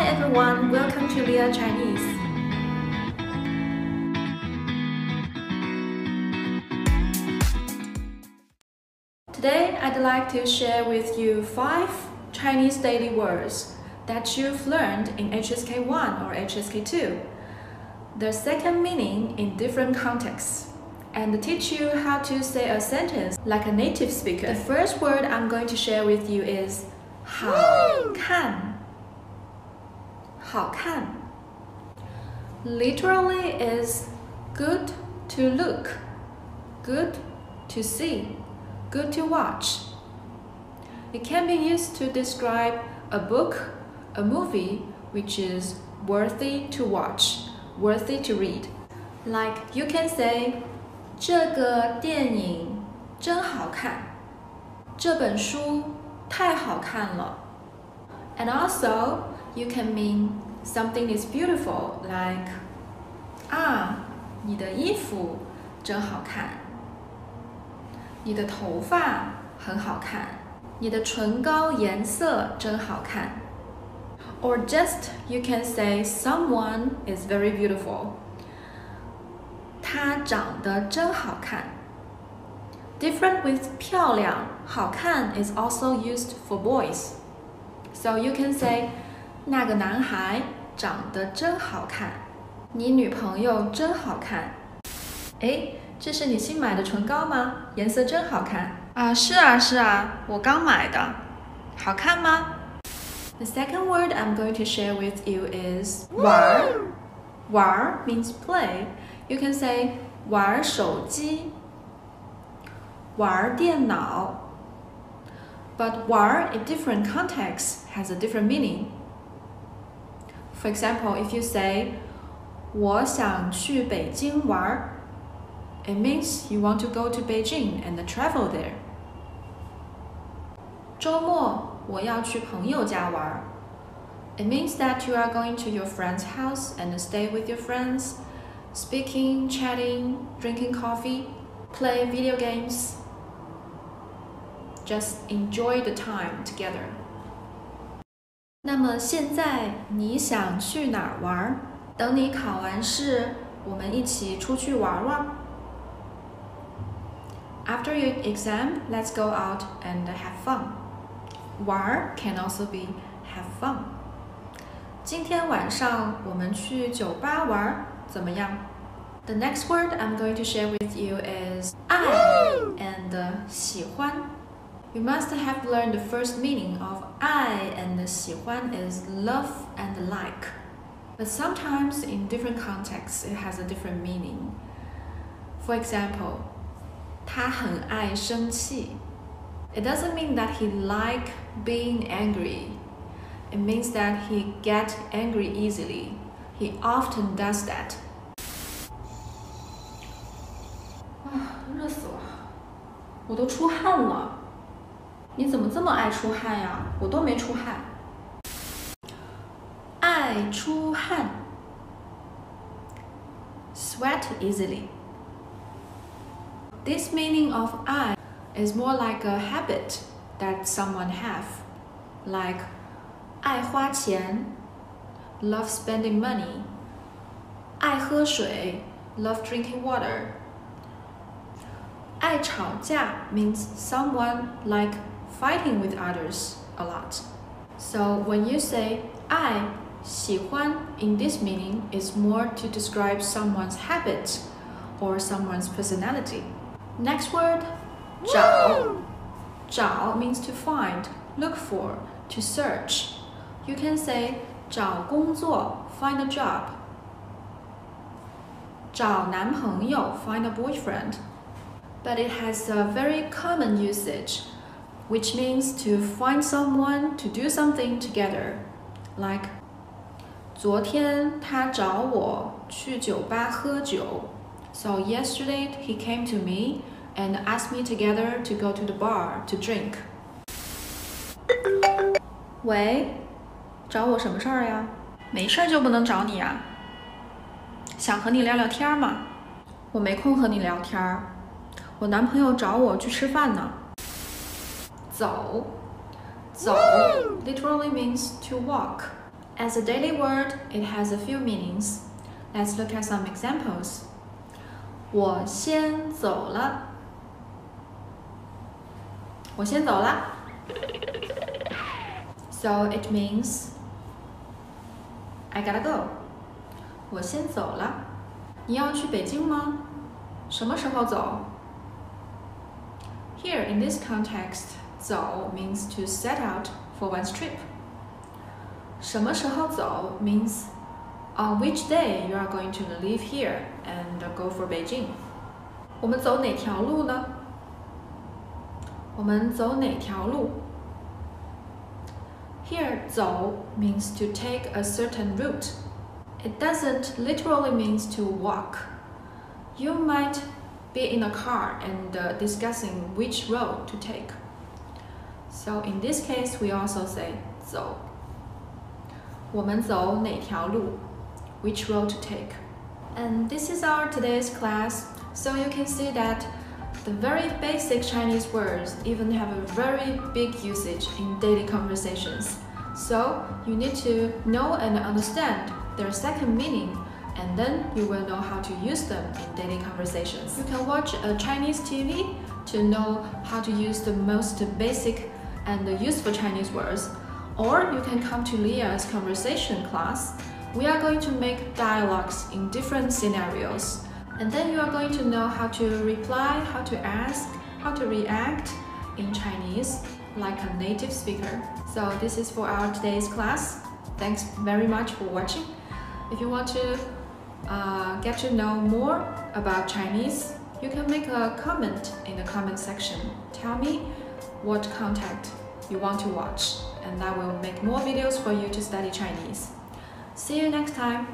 Hi everyone, welcome to liachinese. Today I'd like to share with you 5 Chinese daily words that you've learned in HSK1 or HSK2. Their second meaning in different contexts, and teach you how to say a sentence like a native speaker. The first word I'm going to share with you is 好看. 好看 literally is good to look, good to see, good to watch. It can be used to describe a book, a movie which is worthy to watch, worthy to read. Like you can say, 这个电影真好看，这本书太好看了。And also, you can mean something is beautiful, like 你的衣服真好看，你的头发很好看，你的唇膏颜色真好看。Or just you can say someone is very beautiful. 她长得真好看。Different with 漂亮，好看 is also used for boys. So you can say 那个男孩长得真好看，你女朋友真好看。诶，这是你新买的唇膏吗？颜色真好看。是啊，我刚买的。好看吗？ The second word I'm going to share with you is 玩。玩 means play. You can say 玩手机，玩电脑。But 玩 in different contexts has a different meaning. For example, if you say 我想去北京玩， it means you want to go to Beijing and travel there. 周末我要去朋友家玩， it means that you are going to your friend's house and stay with your friends, speaking, chatting, drinking coffee, play video games. Just enjoy the time together. 那么现在你想去哪儿玩？等你考完试，我们一起出去玩玩。After your exam, let's go out and have fun. 玩 can also be have fun. 今天晚上我们去酒吧玩，怎么样？ The next word I'm going to share with you is 爱 and 喜欢。You must have learned the first meaning of 爱 and 喜欢 is love and like. But sometimes in different contexts it has a different meaning. For example, 他很爱生气. It doesn't mean that he like being angry. It means that he get angry easily. He often does that. 热死我了，我都出汗了。你怎么这么爱出汗呀？我都没出汗。爱出汗 sweat easily. This meaning of 爱 is more like a habit that someone have, like 爱花钱 love spending money, 爱喝水 love drinking water. 爱吵架 means someone like fighting with others a lot. So when you say 爱喜欢 in this meaning is more to describe someone's habit or someone's personality. Next word, 找. 找 means to find, look for, to search. You can say 找工作 find a job. 找男朋友 find a boyfriend. But it has a very common usage, which means to find someone to do something together. Like 昨天他找我去酒吧喝酒. So yesterday he came to me and asked me together to go to the bar to drink. 喂，找我什么事儿呀？没事儿就不能找你啊。想和你聊聊天吗？我没空和你聊天儿。我男朋友找我去吃饭呢。走 literally means to walk. As a daily word, it has a few meanings. Let's look at some examples. 我先走了。我先走了。So it means I gotta go. 我先走了。你要去北京吗？什么时候走？ Here in this context, 走 means to set out for one's trip. 什么时候走 means on which day you are going to leave here and go for Beijing. 我们走哪条路呢？我们走哪条路？ Here, 走 means to take a certain route. It doesn't literally means to walk. You might be in a car and discussing which road to take. So in this case, we also say 走。我们走哪条路？ Which road to take? And this is our today's class. So you can see that the very basic Chinese words even have a very big usage in daily conversations. So you need to know and understand their second meaning, and then you will know how to use them in daily conversations. You can watch a Chinese TV to know how to use the most basic and useful Chinese words, or you can come to Leah's conversation class. We are going to make dialogues in different scenarios, and then you are going to know how to reply, how to ask, how to react in Chinese like a native speaker. So this is for our today's class. Thanks very much for watching. If you want to get to know more about Chinese, you can make a comment in the comment section. Tell me what content you want to watch, and I will make more videos for you to study Chinese. See you next time!